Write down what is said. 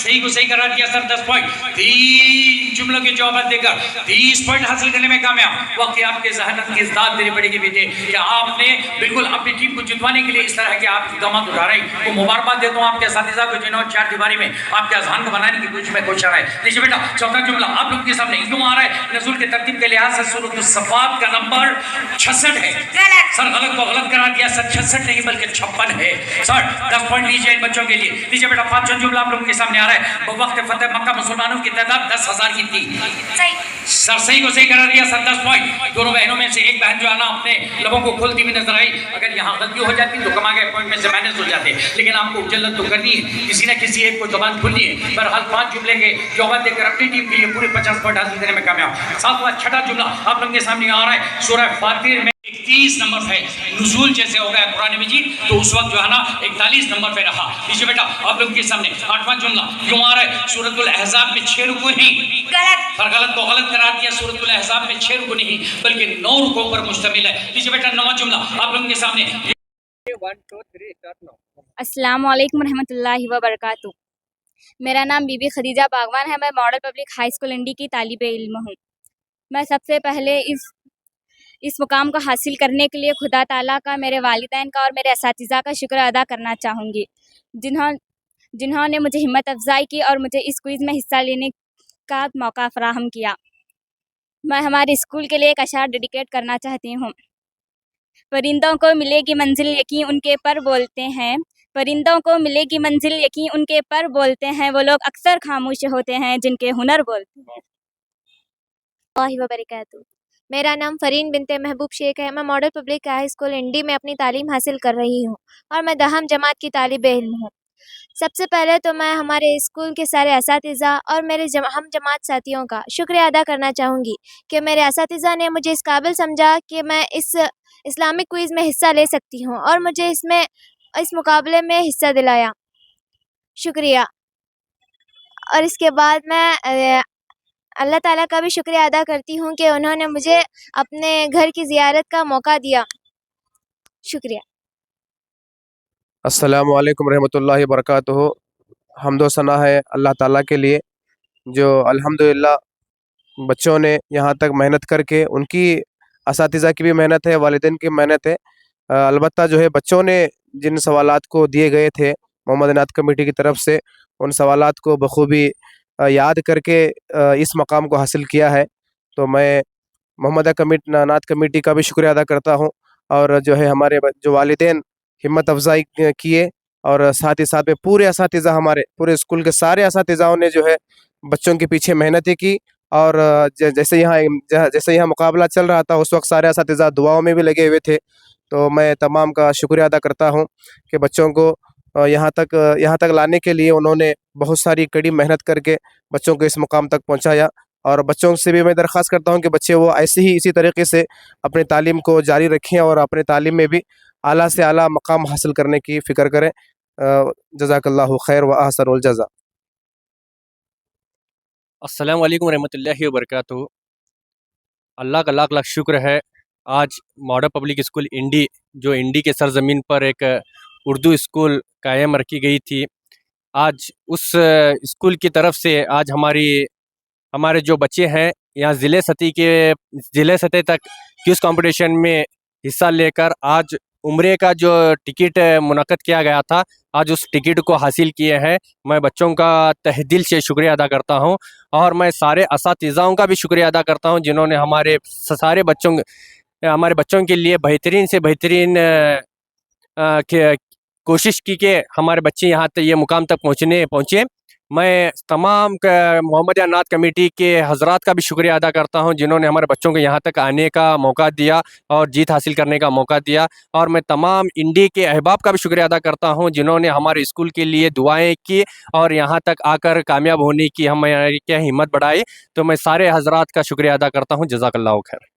सही को सही करार दिया सर 10 पॉइंट, 3 जुमलों के जवाब देकर 30 पॉइंट हासिल करने में कामयाब। वाकई आपके ज़हनत की दाद देनी पड़ेगी बेटे कि आपने बिल्कुल अपनी टीम को जितवाने के लिए इस तरह के आप इक़दाम उठा रहे हैं। तो मुबारकबाद देता हूँ आपके साथीज़ा को जिन्होंने 4 दीवारी में आपके अज़हान को बनाने की कोशिश में कोशिश है। देखिए बेटा चौथा जुमला आप लोग के सामने यूँ आ रहा है, नज़ूल के तरतीब के लिहाज से सूरत सफ़ात का नंबर 66 है। सर गलत को गलत करार दिया सर, 66 नहीं बल्कि 56 है। सर 10 पॉइंट लीजिए इन बच्चों के लिए। लीजिए बेटा पांचवा जुमला आप लोगों के सामने आ रहा है। वक्त फतेह मक्का मुसलमानों की तादाद 10,000 की थी। सर सही को सही करार दिया सर 10 पॉइंट। दोनों बहनों में से एक बहन जो है ना अपने लबों को खोलती हुई नजर आई। अगर यहाँ गलती हो जाती तो कमा गए पॉइंट में से माइनस हो जाते, लेकिन आपको उजल्लत तो करनी है, किसी न किसी एक को जबान खुलनी है। बहरहाल 5 जुमले के जवाब देकर अपनी टीम के लिए पूरे 50 पॉइंट हासिल करने में कामयाब। सातवां छठा जुमला आप लोगों के सामने आ रहा है। सूरह फातिर में 31 नंबर पे नुज़ूल जैसे हो गया कुरान मजीद, तो उस वक्त जो है ना 41 नंबर पे रहा। लीजिए बेटा आप लोगों के सामने आठवां जुमला यूं आ रहा है। सूरतुल अहज़ाब में 6 रुकू नहीं, सर गलत को गलत करार दिया। सूरतुल अहज़ाब में 6 रुकू नहीं बल्कि 9 रुकों पर मुश्तमिल है। लीजिए बेटा नौवां जुमला आप लोगों के सामने। 1 2 3 स्टार्ट नाउ। अस्सलाम वालेकुम रहमतुल्लाहि व बरकातुहू। मेरा नाम बीबी खदीजा बागवान है। मैं मॉडल पब्लिक हाई स्कूल इंडी की तालिब इल्म हूँ। मैं सबसे पहले इस मुकाम को हासिल करने के लिए खुदा ताला का, मेरे वालिदैन का और मेरे असातिज़ा का शुक्र अदा करना चाहूँगी, जिन्होंने मुझे हिम्मत अफजाई की और मुझे इस क्विज़ में हिस्सा लेने का मौका फराहम किया। मैं हमारे स्कूल के लिए एक अशार डेडिकेट करना चाहती हूँ। परिंदों को मिलेगी मंजिल यकीन उनके पर बोलते हैं, परिंदों को मिलेगी मंजिल यकीन उनके पर बोलते हैं, वो लोग अक्सर खामोश होते हैं जिनके हुनर बोलते हैं। वबरकातुहू। मेरा नाम फरीन बिनते महबूब शेख है। मैं मॉडल पब्लिक हाई स्कूल इंडी में अपनी तालीम हासिल कर रही हूँ और मैं 10वीं जमात की तालिब इल्म हूँ। सबसे पहले तो मैं हमारे स्कूल के सारे असातिज़ा और मेरे हम जमात साथियों का शुक्रिया अदा करना चाहूँगी कि मेरे असातिज़ा ने मुझे इस काबिल समझा कि मैं इस इस्लामिक क्विज़ में हिस्सा ले सकती हूँ और मुझे इस मुकाबले में हिस्सा दिलाया। शुक्रिया। और इसके बाद मैं अल्लाह ताला का भी शुक्रिया अदा करती हूँ कि उन्होंने मुझे अपने घर की ज़ियारत का मौका दिया। शुक्रिया। अस्सलामु अलैकुम रहमतुल्लाहि बरकातुहू। हम्दो सना है अल्लाह ताला के लिए जो अल्हम्दुलिल्लाह बच्चों ने यहाँ तक मेहनत करके, उनकी असातिज़ा की भी मेहनत है, वालिदैन की मेहनत है। अलबत्ता जो है बच्चों ने जिन सवालात को दिए गए थे मोहम्मद अनाथ कमेटी की तरफ से, उन सवालात को बखूबी याद करके इस मकाम को हासिल किया है। तो मैं मोहम्मद अनाथ कमेटी का भी शुक्रिया अदा करता हूँ और जो है हमारे जो वालिदैन हिम्मत अफजाई किए और साथ ही साथ में पूरे असातिज़ा, हमारे पूरे स्कूल के सारे असातिज़ाओं ने जो है बच्चों के पीछे मेहनतें की। और जैसे यहाँ मुकाबला चल रहा था उस वक्त सारे असातिज़ा दुआओं में भी लगे हुए थे। तो मैं तमाम का शुक्रिया अदा करता हूँ कि बच्चों को यहाँ तक लाने के लिए उन्होंने बहुत सारी कड़ी मेहनत करके बच्चों को इस मुकाम तक पहुँचाया। और बच्चों से भी मैं दरख्वास्त करता हूँ कि बच्चे वो ऐसे ही इसी तरीके से अपनी तालीम को जारी रखें और अपने तालीम में भी आला से आला मकाम हासिल करने की फ़िक्र करें। जज़ाकल्लाहु खैर व अहसनुल जज़ा। अस्सलाम वालेकुम रहमतुल्लाहि व बरकातुहू। अल्लाह का लाख लाख शुक्र है, आज मॉडल पब्लिक स्कूल इंडी, जो इंडी के सरज़मीन पर एक उर्दू स्कूल कायम रखी गई थी, आज उस स्कूल की तरफ से आज हमारे जो बच्चे हैं यहाँ ज़िले सतह तक क्विज़ कंपटीशन में हिस्सा लेकर आज उम्रे का जो टिकट मुनक़्क़द किया गया था, आज उस टिकट को हासिल किए हैं। मैं बच्चों का तहे दिल से शुक्रिया अदा करता हूं और मैं सारे असातिज़ाओं का भी शुक्रिया अदा करता हूं जिन्होंने हमारे बच्चों के लिए बेहतरीन से बेहतरीन कोशिश की कि हमारे बच्चे यहाँ तक ये मुकाम तक पहुँचे। मैं तमाम मोहम्मद अनाथ कमेटी के हजरात का भी शुक्रिया अदा करता हूं जिन्होंने हमारे बच्चों को यहाँ तक आने का मौका दिया और जीत हासिल करने का मौका दिया। और मैं तमाम इंडी के अहबाब का भी शुक्रिया अदा करता हूं जिन्होंने हमारे स्कूल के लिए दुआएं की और यहाँ तक आकर कामयाब होने की हमारी क्या हिम्मत बढ़ाई। तो मैं सारे हजरात का शुक्रिया अदा करता हूँ। जज़ाकल्लाहु खैर।